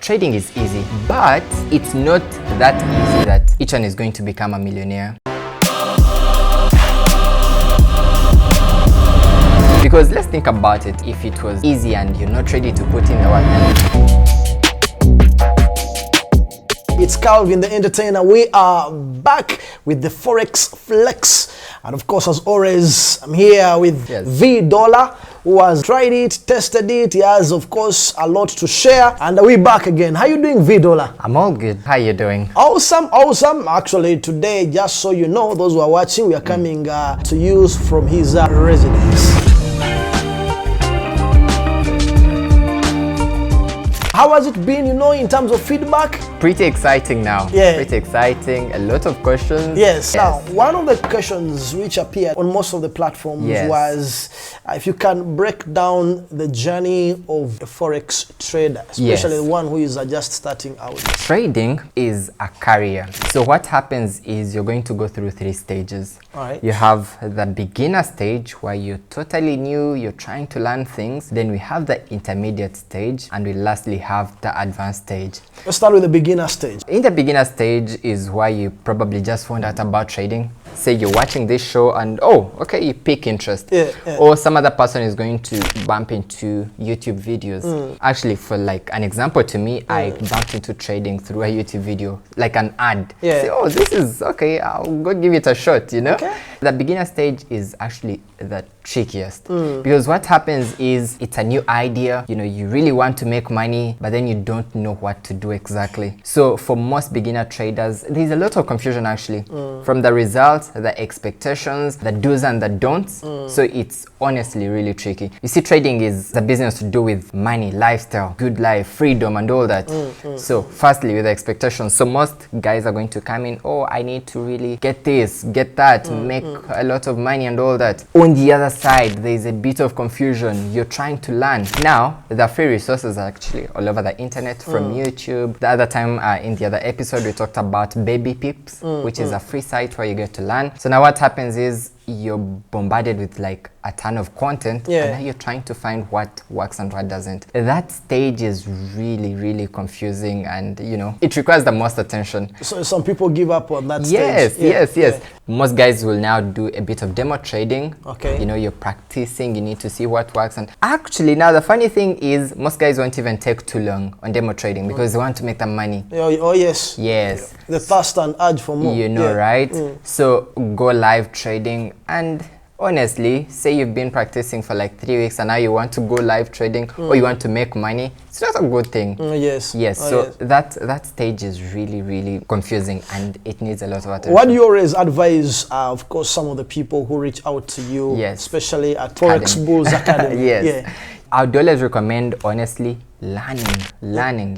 trading is easy, but it's not that easy that each one is going to become a millionaire. Because let's think about it. If it was easy and you're not ready to put in the work. It's Calvin the Entertainer. We are back with the Forex Flex. And of course, as always, I'm here with V Dollar, who has tried it, tested it. He has, of course, a lot to share. And we're back again. How you doing, V Dollar? I'm all good. How you doing? Awesome, awesome. Actually, today, just so you know, those who are watching, we are coming to use from his residence. How has it been, in terms of feedback? Pretty exciting now. Yeah. Pretty exciting. A lot of questions. Yes. Now, one of the questions which appeared on most of the platforms was if you can break down the journey of a Forex trader, especially the one who is just starting out. Trading is a career. So what happens is you're going to go through 3 stages. All right. You have the beginner stage where you're totally new, you're trying to learn things. Then we have the intermediate stage, and we lastly have the advanced stage. Let's start with the beginner stage. In the beginner stage is where you probably just found out about trading. Say you're watching this show and you pick interest. Or some other person is going to bump into YouTube videos. Actually, for like an example to me, I bumped into trading through a YouTube video, like an ad. Say, this is okay, I'll go give it a shot, Okay. The beginner stage is actually the trickiest because what happens is it's a new idea, you really want to make money, but then you don't know what to do exactly. So for most beginner traders, there's a lot of confusion actually from the results, the expectations, the do's and the don'ts. So it's honestly really tricky. You see, trading is a business to do with money, lifestyle, good life, freedom and all that. So firstly, with the expectations, so most guys are going to come in, I need to really get this, get that, make a lot of money and all that. On the other side, there's a bit of confusion. You're trying to learn. Now, the free resources are actually all over the internet, from YouTube. The other time in the other episode, we talked about Baby Pips, which is a free site where you get to learn. So now what happens is you're bombarded with like a ton of content, and now you're trying to find what works and what doesn't. That stage is really, really confusing, and it requires the most attention. So some people give up on that stage. Yes. Most guys will now do a bit of demo trading. Okay. You're practicing, you need to see what works. And actually now the funny thing is most guys won't even take too long on demo trading because they want to make the money. Oh yes. Yes. The thirst and urge for more. Right? So go live trading, and honestly, say you've been practicing for like 3 weeks and now you want to go live trading or you want to make money, it's not a good thing. That stage is really, really confusing and it needs a lot of attention. What do you always advise, of course, some of the people who reach out to you, especially at Forex Bulls Academy? I would always recommend, honestly, learning.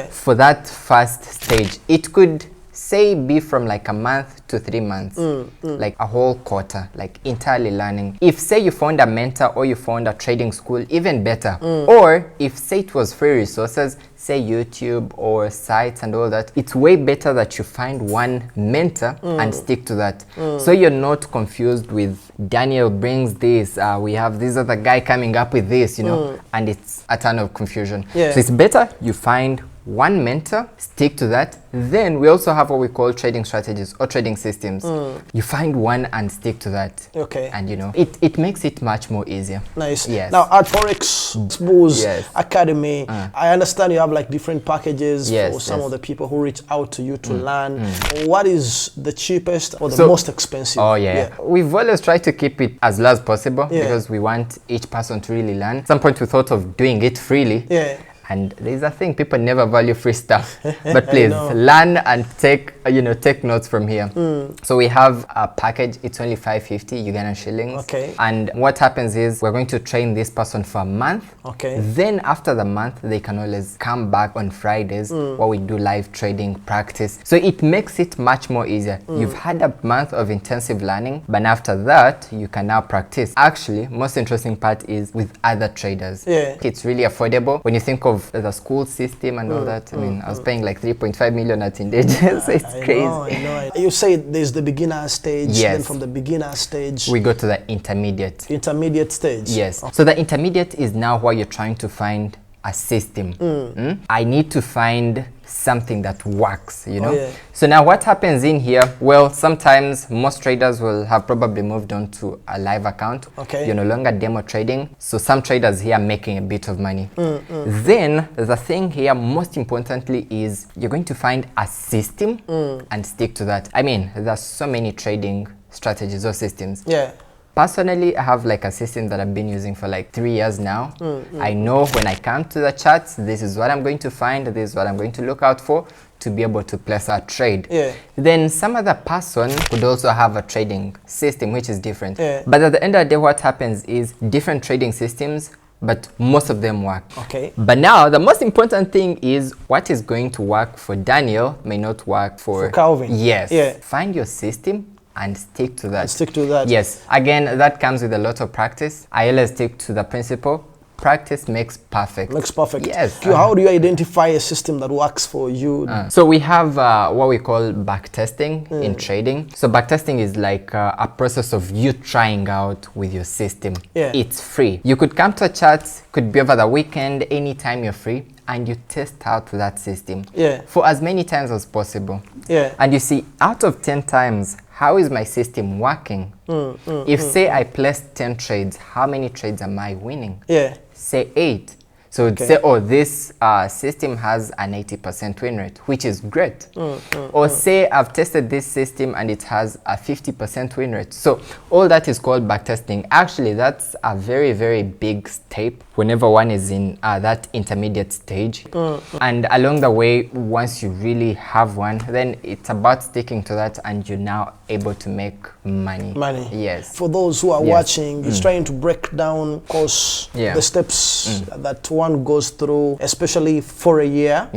For that first stage, it could say be from like a month to 3 months, like a whole quarter, like entirely learning. If say you found a mentor or you found a trading school, even better. Or if say it was free resources, say YouTube or sites and all that, it's way better that you find one mentor and stick to that. So you're not confused with Daniel brings this, we have this other guy coming up with this, and it's a ton of confusion. So it's better you find one mentor, stick to that. Then we also have what we call trading strategies or trading systems. You find one and stick to that. Okay. And it makes it much more easier. Nice. Yes. Now at Forex Bulls Academy, I understand you have like different packages for some of the people who reach out to you to learn. What is the cheapest or the most expensive? We've always tried to keep it as low as possible because we want each person to really learn. At some point we thought of doing it freely. And there's a thing, people never value free stuff. But please learn and take notes from here. So we have a package, it's only 550 Ugandan shillings. Okay. And what happens is we're going to train this person for a month. Okay. Then after the month, they can always come back on Fridays where we do live trading practice. So it makes it much more easier. You've had a month of intensive learning, but after that, you can now practice. Actually, most interesting part is with other traders. It's really affordable. When you think of the school system and all that, I mean, I was paying like 3.5 million at Indeed, so it's crazy. I know. You say there's the beginner stage, then from the beginner stage we go to the intermediate stage. Yes. So the intermediate is now where you're trying to find a system. I need to find something that works, you know. So now what happens in here? Well, sometimes most traders will have probably moved on to a live account. You're no longer demo trading. So some traders here are making a bit of money. Then the thing here, most importantly, is you're going to find a system and stick to that. I mean, there's so many trading strategies or systems. Personally, I have like a system that I've been using for like 3 years now. I know when I come to the charts, this is what I'm going to find, this is what I'm going to look out for to be able to place a trade. Then some other person could also have a trading system which is different. But at the end of the day, what happens is different trading systems, but most of them work. But now the most important thing is what is going to work for Daniel may not work for Calvin. Find your system and stick to that. Yes. Again, that comes with a lot of practice. I always stick to the principle. Practice makes perfect. Yes. How do you identify a system that works for you? So we have what we call backtesting in trading. So backtesting is like a process of you trying out with your system. It's free. You could come to a chart, could be over the weekend, anytime you're free, and you test out that system for as many times as possible. And you see, out of 10 times, how is my system working? If say I placed 10 trades, how many trades am I winning? Say 8. So say, oh, this system has an 80% win rate, which is great. Or say I've tested this system and it has a 50% win rate. So all that is called backtesting. Actually, that's a very, very big step whenever one is in that intermediate stage. And along the way, once you really have one, then it's about sticking to that and you're now able to make money. Yes. For those who are watching, it's trying to break down, of course, the steps that one goes through, especially for a year.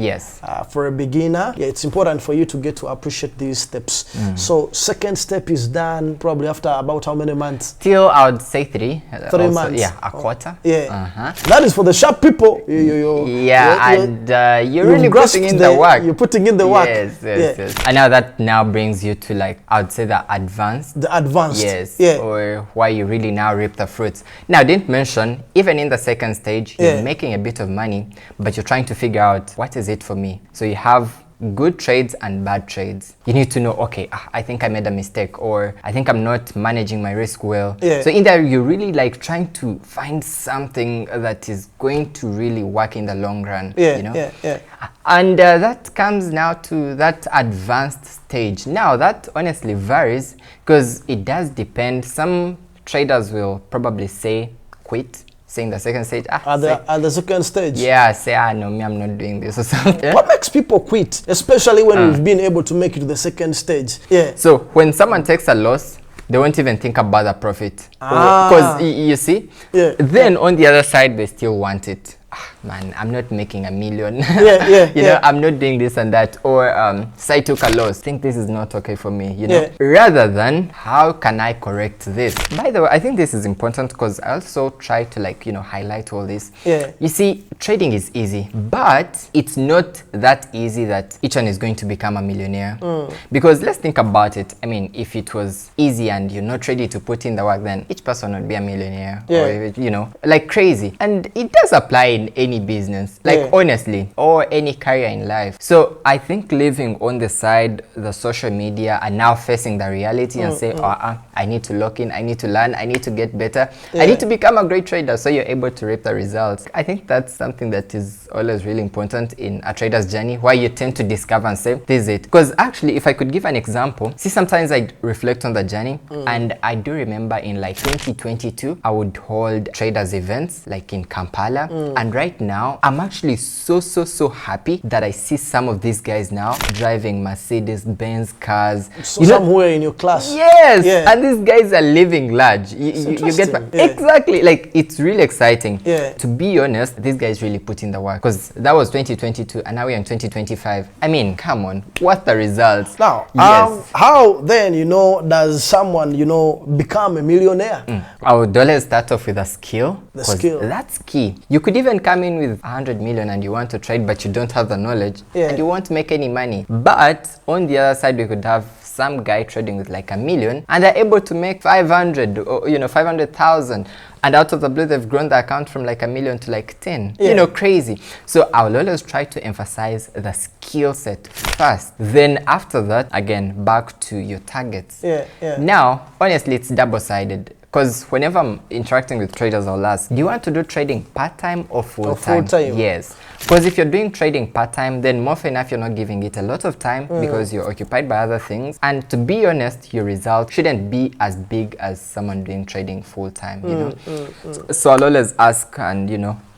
For a beginner, it's important for you to get to appreciate these steps. So second step is done probably after about how many months? Till I would say 3 months. Yeah, a quarter. That is for the sharp people. You're really putting in the work. You're putting in the work. Yes. And now that now brings you to, like, I would say the advanced. Or why you really now reap the fruits. Now, I didn't mention, even in the second stage, you're making a bit of money, but you're trying to figure out what is it for me. So you have good trades and bad trades. You need to know, okay, I think I made a mistake, or I think I'm not managing my risk well. So in there, you're really like trying to find something that is going to really work in the long run. You know? And that comes now to that advanced stage. Now that honestly varies because it does depend. Some traders will probably say quit. Saying the second stage. At the second stage? Say, no, me, I'm not doing this or something. What makes people quit, especially when we've been able to make it to the second stage? So when someone takes a loss, they won't even think about the profit. Because you see, then on the other side, they still want it. Man, I'm not making $1 million. You know, I'm not doing this and that. Or say I took a loss. Think this is not okay for me, you know. Rather than, how can I correct this? By the way, I think this is important because I also try to, like, you know, highlight all this. You see, trading is easy, but it's not that easy that each one is going to become a millionaire. Because let's think about it. I mean, if it was easy and you're not ready to put in the work, then each person would be a millionaire. Or, you know, like crazy. And it does apply in any business, like honestly, or any career in life. So I think living on the side, the social media, and now facing the reality and say, I need to lock in, I need to learn, I need to get better, I need to become a great trader, so you're able to reap the results. I think that's something that is always really important in a trader's journey, why you tend to discover and say, this is it. Because actually, if I could give an example, see, sometimes I reflect on the journey, and I do remember in like 2022, I would hold traders events like in Kampala, and right now, I'm actually so happy that I see some of these guys now driving Mercedes-Benz cars. So somewhere in your class. And these guys are living large. You get exactly, like, it's really exciting. To be honest, these guys really put in the work because that was 2022 and now we're in 2025. I mean, come on, what's the results? Now, how then, you know, does someone, you know, become a millionaire? I would always start off with a skill. The skill. That's key. You could even come in with 100 million and you want to trade, but you don't have the knowledge and you won't make any money. But on the other side, we could have some guy trading with like 1 million and they're able to make 500 or 500,000, and out of the blue they've grown the account from like 1 million to like 10. Crazy. So I'll always try to emphasize the skill set first, then after that, again, back to your targets. Now honestly, it's double-sided, because whenever I'm interacting with traders, I'll ask, do you want to do trading part-time or full-time? Yes. Because if you're doing trading part-time, then more often enough, you're not giving it a lot of time because you're occupied by other things. And to be honest, your result shouldn't be as big as someone doing trading full-time, So I'll always ask and,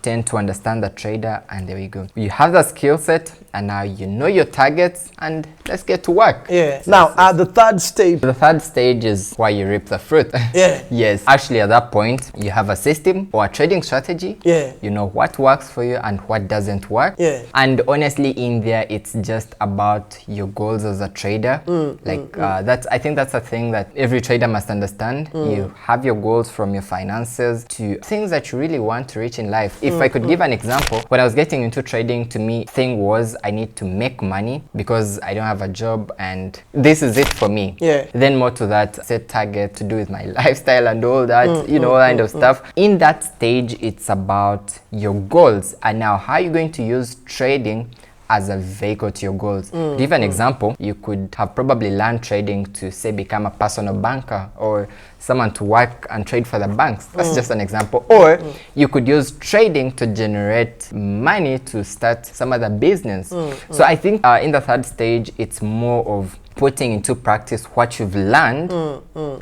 tend to understand the trader, and there we go. You have the skill set, and now you know your targets, and let's get to work. Now, at the third stage. The third stage is why you reap the fruit. Yes. Actually, at that point, you have a system or a trading strategy. You know what works for you and what doesn't work. And honestly, in there, it's just about your goals as a trader. I think that's a thing that every trader must understand. You have your goals, from your finances to things that you really want to reach in life. If I could give an example, when I was getting into trading, to me, thing was I need to make money because I don't have a job and this is it for me. Then more to that, set target to do with my lifestyle and all that, all kind of stuff. In that stage, it's about your goals, and now how are you going to use trading as a vehicle to your goals. To give an example, you could have probably learned trading to, say, become a personal banker or someone to work and trade for the banks. That's just an example. Or you could use trading to generate money to start some other business. So I think in the third stage, it's more of putting into practice what you've learned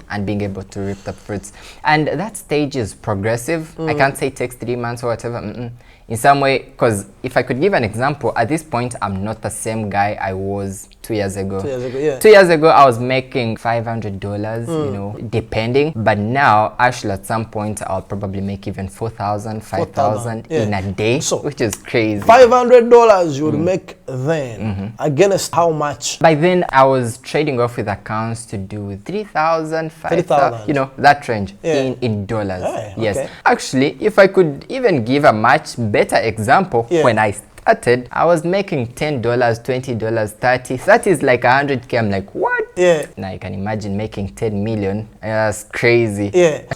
and being able to reap the fruits. And that stage is progressive. I can't say it takes 3 months or whatever. In some way, because if I could give an example, at this point, I'm not the same guy I was 2 years ago. 2 years ago, I was making $500, depending. But now, actually, at some point, I'll probably make even 4,000, 5,000 in a day, which is crazy. $500 you would make then, against how much? By then, I was trading off with accounts to do 3,000, 5,000, that range in dollars. Yes. Actually, if I could even give a much better example, when I started, I was making $10, $20, $30. That is like 100K. I'm like, what? Now you can imagine making 10 million. That's crazy.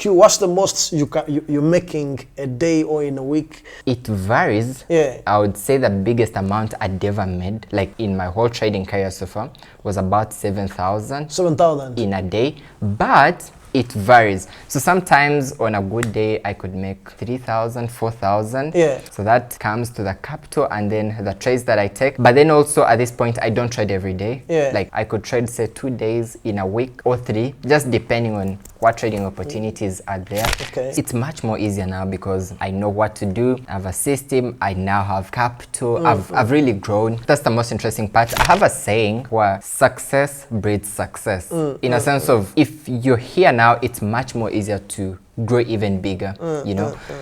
What's the most you're making a day or in a week? It varies. I would say the biggest amount I'd ever made, like in my whole trading career so far, was about 7,000. 7,000 in a day. But it varies. So sometimes on a good day, I could make 3,000, 4,000. So that comes to the capital and then the trades that I take. But then also at this point, I don't trade every day. Like I could trade, say, 2 days in a week or 3, just depending on what trading opportunities are there. It's much more easier now because I know what to do. I have a system. I now have capital. I've really grown. That's the most interesting part. I have a saying where success breeds success. In a sense of, if you're here now, it's much more easier to grow even bigger,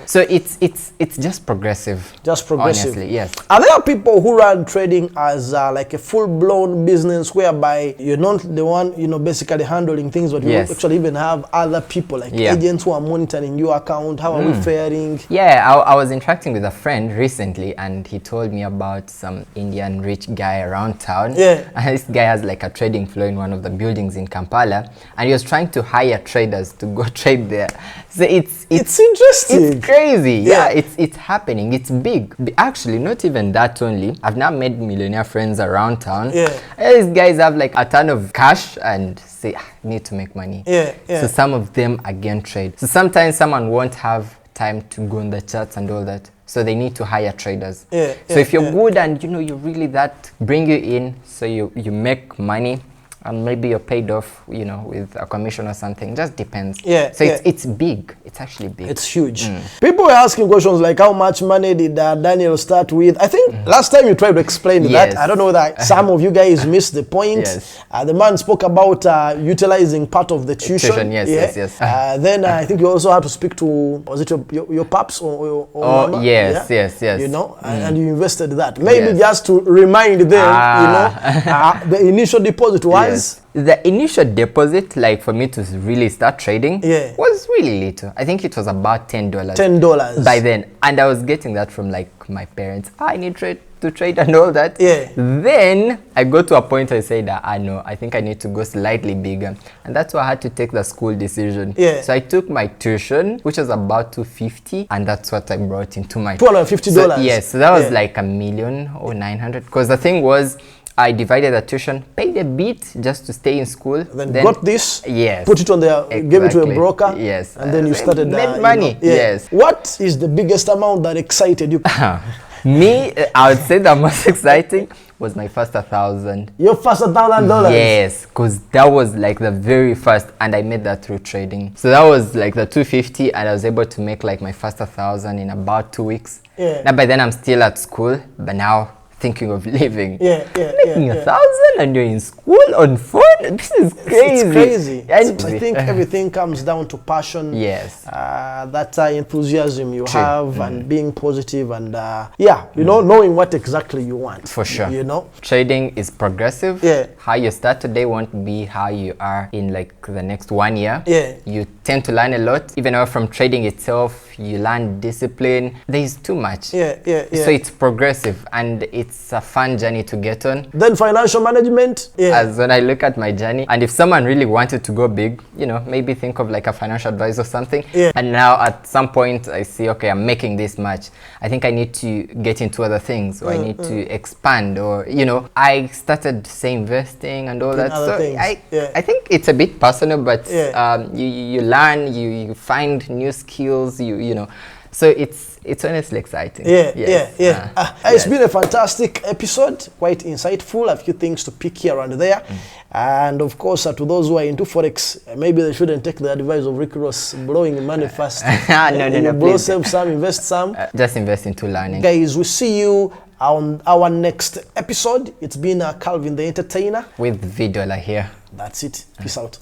So it's just progressive. Just progressive. Honestly, yes. Are there people who run trading as like a full-blown business whereby you're not the one, basically handling things, but you actually even have other people like agents who are monitoring your account? How are we faring? I was interacting with a friend recently, and he told me about some Indian rich guy around town. And this guy has like a trading floor in one of the buildings in Kampala, and he was trying to hire traders to go trade there. So it's interesting. It's crazy. It's happening. It's big. Actually, not even that only. I've now made millionaire friends around town. These guys have like a ton of cash and say, I need to make money. So some of them again trade. So sometimes someone won't have time to go on the charts and all that. So they need to hire traders. So if you're good and you're really that, bring you in so you make money. And maybe you're paid off, with a commission or something. Just depends. So it's big. It's actually big. It's huge. People were asking questions like, how much money did Daniel start with? I think last time you tried to explain that. I don't know that some of you guys missed the point. The man spoke about utilizing part of the tuition. Yes. Then I think you also had to speak to, was it your paps or mama? Yes. And you invested that. Maybe just to remind them, the initial deposit was. The initial deposit, like for me to really start trading, was really little. I think it was about $10. $10 by then, and I was getting that from like my parents. I need trade to trade and all that. Yeah. Then I got to a point I said, no, I think I need to go slightly bigger. And that's why I had to take the school decision. Yeah. So I took my tuition, which was about $250, and that's what I brought into my $250. So, yes, so that was like $1 million or 900. Because the thing was, I divided the tuition, paid a bit just to stay in school. Then got this, yes, put it on there, gave it to a broker, yes, and then you started made money. Yes. What is the biggest amount that excited you? Me, I would say the most exciting was my first 1,000. Your first $1,000? Yes, because that was like the very first, and I made that through trading. So that was like the 250, and I was able to make like my first 1,000 in about 2 weeks. Yeah. Now by then I'm still at school, but now thinking of leaving. Making 1,000 and you're in school on phone? This is crazy. It's crazy. And I think everything comes down to passion. Yes. That enthusiasm you have, and being positive, and knowing what exactly you want. For sure. You know? Trading is progressive. Yeah. How you start today won't be how you are in like the next 1 year. Yeah. You tend to learn a lot. Even though from trading itself, you learn discipline. There's too much. So it's progressive, and it's a fun journey to get on. Then financial management. As when I look at my journey, and if someone really wanted to go big, maybe think of like a financial advisor or something. And now at some point I see, okay, I'm making this much. I think I need to get into other things, or I need to expand, or I started say investing and all that. So I think it's a bit personal, but you learn, you find new skills, so it's honestly exciting. It's been a fantastic episode, quite insightful, a few things to pick here and there. And of course, to those who are into Forex, maybe they shouldn't take the advice of Rick Ross, blowing money fast. No, blow, save some, invest some. Just invest into learning. Guys, we'll see you on our next episode. It's been Calvin the Entertainer. With Vidola here. That's it. Peace out.